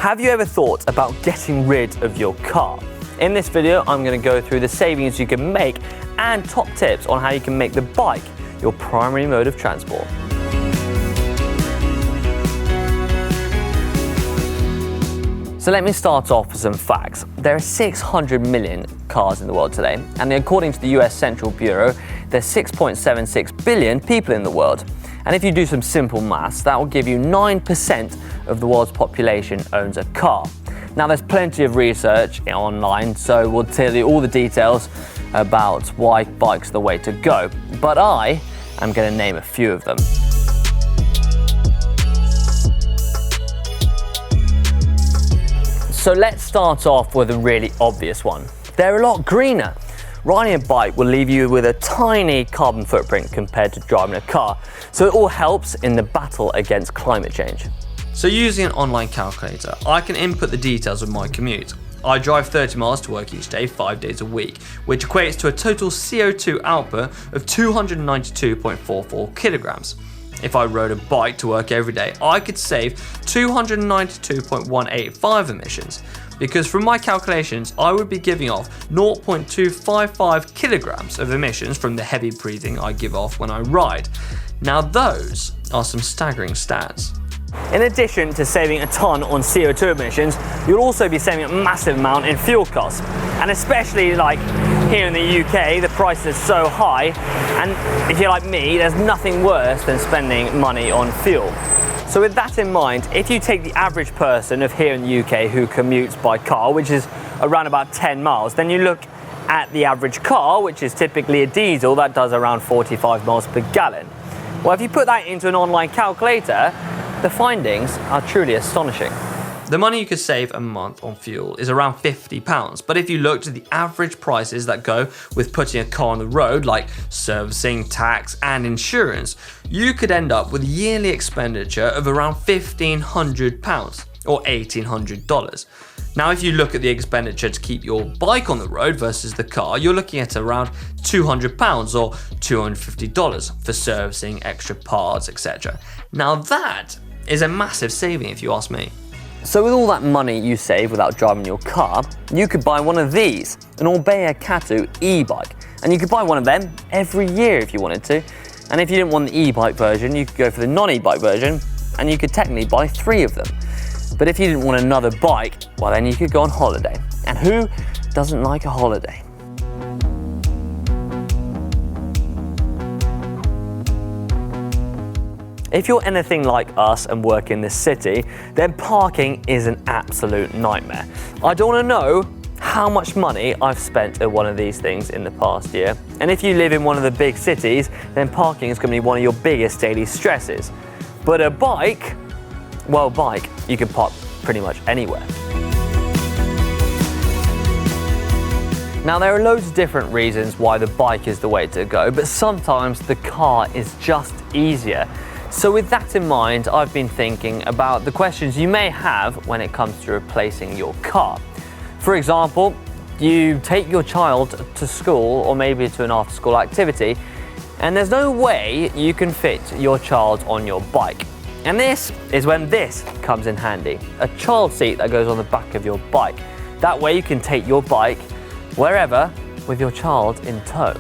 Have you ever thought about getting rid of your car? In this video, I'm going to go through the savings you can make and top tips on how you can make the bike your primary mode of transport. So let me start off with some facts. There are 600 million cars in the world today, and according to the US Central Bureau, there's 6.76 billion people in the world. And if you do some simple maths, that will give you 9% of the world's population owns a car. Now there's plenty of research online, so we'll tell you all the details about why bikes are the way to go. But I am going to name a few of them. So let's start off with a really obvious one. They're a lot greener. Riding a bike will leave you with a tiny carbon footprint compared to driving a car, so it all helps in the battle against climate change. So using an online calculator, I can input the details of my commute. I drive 30 miles to work each day, 5 days a week, which equates to a total CO2 output of 292.44 kilograms. If I rode a bike to work every day, I could save 292.185 emissions, because from my calculations, I would be giving off 0.255 kilograms of emissions from the heavy breathing I give off when I ride. Now those are some staggering stats. In addition to saving a ton on CO2 emissions, you'll also be saving a massive amount in fuel costs. And especially like here in the UK, the price is so high, and if you're like me, there's nothing worse than spending money on fuel. So with that in mind, if you take the average person of here in the UK who commutes by car, which is around about 10 miles, then you look at the average car, which is typically a diesel that does around 45 miles per gallon. Well, if you put that into an online calculator, the findings are truly astonishing. The money you could save a month on fuel is around £50, but if you looked at the average prices that go with putting a car on the road, like servicing, tax and insurance, you could end up with a yearly expenditure of around £1,500 or $1,800. Now if you look at the expenditure to keep your bike on the road versus the car, you're looking at around £200 or $250 for servicing, extra parts, etc. Now that is a massive saving if you ask me. So with all that money you save without driving your car, you could buy one of these, an Alpe e-bike. And you could buy one of them every year if you wanted to. And if you didn't want the e-bike version, you could go for the non-e-bike version, and you could technically buy 3 of them. But if you didn't want another bike, well then you could go on holiday. And who doesn't like a holiday? If you're anything like us and work in this city, then parking is an absolute nightmare. I don't want to know how much money I've spent at one of these things in the past year. And if you live in one of the big cities, then parking is going to be one of your biggest daily stresses. But a bike, well, you can park pretty much anywhere. Now there are loads of different reasons why the bike is the way to go, but sometimes the car is just easier. So with that in mind, I've been thinking about the questions you may have when it comes to replacing your car. For example, you take your child to school or maybe to an after-school activity, and there's no way you can fit your child on your bike. And this is when this comes in handy, a child seat that goes on the back of your bike. That way you can take your bike wherever with your child in tow.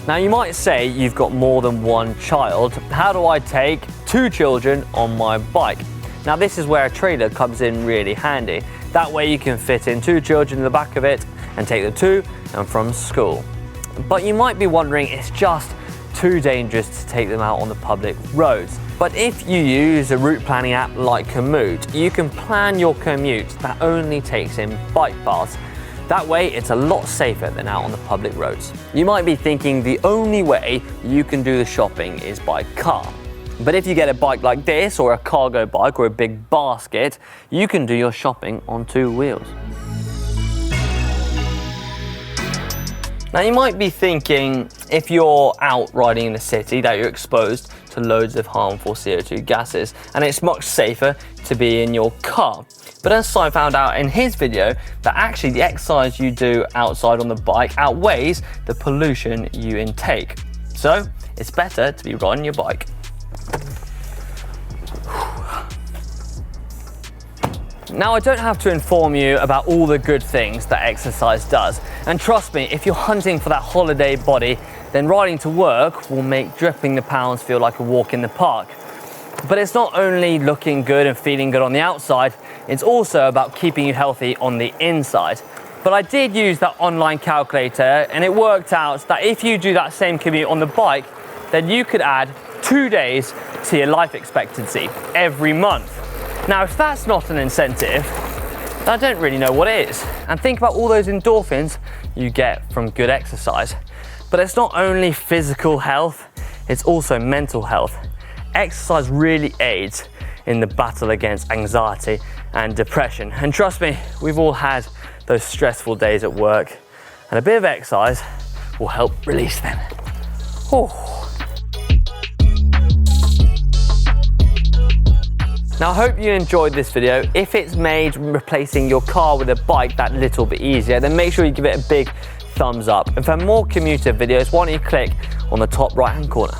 Now you might say you've got more than one child. How do I take 2 children on my bike? Now this is where a trailer comes in really handy. That way you can fit in 2 children in the back of it and take them to and from school. But you might be wondering, it's just too dangerous to take them out on the public roads. But if you use a route planning app like Komoot, you can plan your commute that only takes in bike paths. That way it's a lot safer than out on the public roads. You might be thinking the only way you can do the shopping is by car. But if you get a bike like this, or a cargo bike, or a big basket, you can do your shopping on 2 wheels. Now you might be thinking, if you're out riding in the city, that you're exposed to loads of harmful CO2 gases, and it's much safer to be in your car. But as Si found out in his video, that actually the exercise you do outside on the bike outweighs the pollution you intake. So it's better to be riding your bike. Now, I don't have to inform you about all the good things that exercise does. And trust me, if you're hunting for that holiday body, then riding to work will make dripping the pounds feel like a walk in the park. But it's not only looking good and feeling good on the outside, it's also about keeping you healthy on the inside. But I did use that online calculator, and it worked out that if you do that same commute on the bike, then you could add 2 days to your life expectancy every month. Now, if that's not an incentive, then I don't really know what is. And think about all those endorphins you get from good exercise. But it's not only physical health, it's also mental health. Exercise really aids in the battle against anxiety and depression. And trust me, we've all had those stressful days at work, and a bit of exercise will help release them. Whew. Now, I hope you enjoyed this video. If it's made replacing your car with a bike that little bit easier, then make sure you give it a big thumbs up. And for more commuter videos, why don't you click on the top right hand corner.